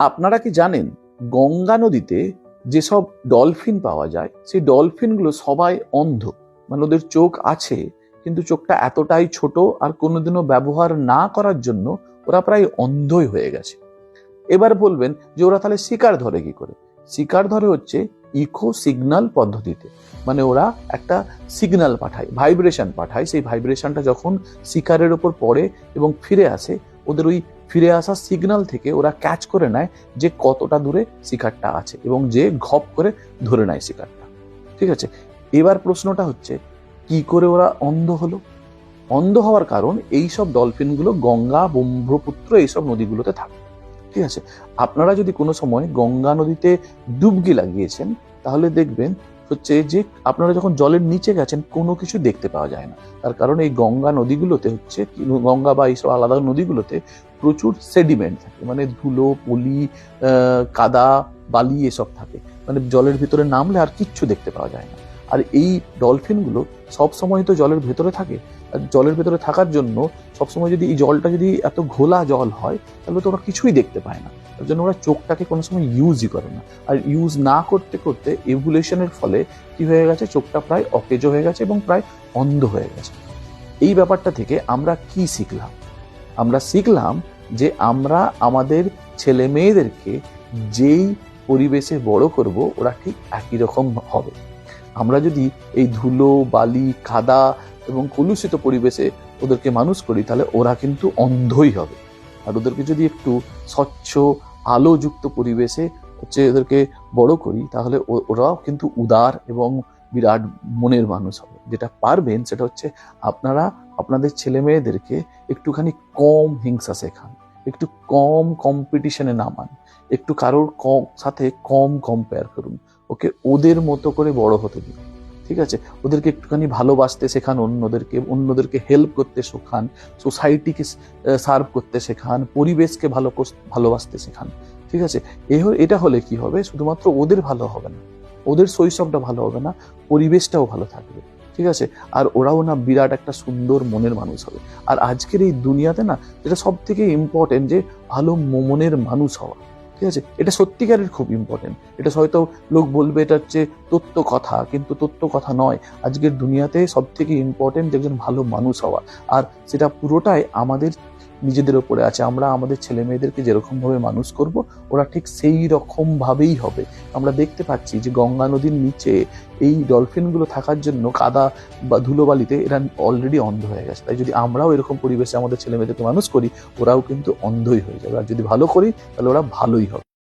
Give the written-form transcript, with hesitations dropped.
আপনারা কি জানেন গঙ্গা নদীতে যেসব ডলফিন পাওয়া যায় সেই ডলফিনগুলো সবাই অন্ধ, মানে ওদের চোখ আছে কিন্তু চোখটা এতটাই ছোট আর কোনোদিনও ব্যবহার না করার জন্য ওরা প্রায় অন্ধই হয়ে গেছে। এবার বলবেন যে ওরা তাহলে শিকার ধরে কি করে? শিকার ধরে হচ্ছে ইকো সিগন্যাল পদ্ধতিতে, মানে ওরা একটা সিগন্যাল পাঠায়, ভাইব্রেশন পাঠায়। সেই ভাইব্রেশনটা যখন শিকারের উপর পড়ে এবং ফিরে আসে, ওদের ওই ফিরে আসা সিগন্যাল থেকে ওরা ক্যাচ করে নেয় যে কতটা দূরে শিকারটা আছে এবং যে ঘপ করে ধরে নেয় শিকারটা। ঠিক আছে, এবার প্রশ্নটা হচ্ছে কি করে ওরা অন্ধ হলো? অন্ধ হওয়ার কারণ এইসব ডলফিনগুলো গঙ্গা, ব্রহ্মপুত্র এইসব নদীগুলোতে থাকে। ঠিক আছে, আপনারা যদি কোনো সময় গঙ্গা নদীতে ডুবকি লাগিয়েছেন তাহলে দেখবেন হচ্ছে যে আপনারা যখন জলের নিচে গেছেন কোনো কিছু দেখতে পাওয়া যায় না। তার কারণ এই গঙ্গা নদীগুলোতে হচ্ছে, গঙ্গা বা এইসব আলাদা নদীগুলোতে প্রচুর সেডিমেন্ট থাকে, মানে ধুলো, পলি, কাদা, বালি এসব থাকে, মানে জলের ভিতরে নামলে আর কিচ্ছু দেখতে পাওয়া যায় না। আর এই ডলফিনগুলো সবসময় তো জলের ভেতরে থাকে, আর জলের ভেতরে থাকার জন্য সবসময় যদি এই জলটা যদি এত ঘোলা জল হয় তাহলে তো ওরা কিছুই দেখতে পায় না। তার জন্য ওরা চোখটাকে কোনো সময় ইউজই করে না। আর ইউজ না করতে করতে এভুলেশনের ফলে কি হয়ে গেছে, চোখটা প্রায় অকেজো হয়ে গেছে এবং প্রায় অন্ধ হয়ে গেছে। এই ব্যাপারটা থেকে আমরা কি শিখলাম? আমরা শিখলাম যে আমরা আমাদের ছেলে মেয়েদেরকে যেই পরিবেশে বড় করব ওরা ঠিক একই রকম হবে। আমরা যদি এই ধুলো, বালি, কাদা এবং কলুষিত পরিবেশে ওদেরকে মানুষ করি তাহলে ওরা কিন্তু অন্ধই হবে। আর ওদেরকে যদি একটু স্বচ্ছ আলোযুক্ত পরিবেশে ওদেরকে বড় করি তাহলে ওরাও কিন্তু উদার এবং বিরাট মনের মানুষ হবে। যেটা পারবেন সেটা হচ্ছে আপনারা আপনাদের ছেলে মেয়েদেরকে একটুখানি কম হিংসা শেখান, একটু কম কম্পিটিশনে নামান, একটু কারোর সাথে কম কম্পেয়ার করুন, ওকে ওদের মতো করে বড় হতে দিন। ঠিক আছে, ওদেরকে একটুখানি ভালোবাসতে শেখান, অন্যদেরকে হেল্প করতে শেখান, সোসাইটিকে সার্ভ করতে শেখান, পরিবেশকে ভালোবাসতে শেখান। ঠিক আছে, এটা হলে কি হবে, শুধুমাত্র ওদের ভালো হবে না, ওদের শৈশবটা ভালো হবে না, পরিবেশটাও ভালো থাকবে। ঠিক আছে, আর ওরাও না বিরাট একটা সুন্দর মনের মানুষ হবে। আর আজকের এই দুনিয়াতে না যেটা সব থেকে ইম্পর্টেন্ট যে ভালো মনের মানুষ হওয়া। ঠিক আছে, এটা সত্যিকারের খুব ইম্পর্টেন্ট। এটা হয়তো লোক বলবে এটা হচ্ছে তত্ত্ব কথা, কিন্তু তত্ত্ব কথা নয়। আজকের দুনিয়াতে সব থেকে ইম্পর্টেন্ট একজন ভালো মানুষ হওয়া, আর সেটা পুরোটাই আমাদের নিজেদের ওপরে আছে। আমরা আমাদের ছেলে মেয়েদেরকে যেরকম ভাবে মানুষ করব ওরা ঠিক সেই রকম ভাবেই হবে। আমরা দেখতে পাচ্ছি যে গঙ্গা নদীর নিচে এই ডলফিনগুলো থাকার জন্য কাদা বা ধুলোবালিতে এরা অলরেডি অন্ধ হয়ে গেছে। তাই যদি আমরাও এরকম পরিবেশে আমাদের ছেলে মেয়েদেরকে মানুষ করি ওরাও কিন্তু অন্ধই হয়ে যাবে। আর যদি ভালো করি তাহলে ওরা ভালোই হবে।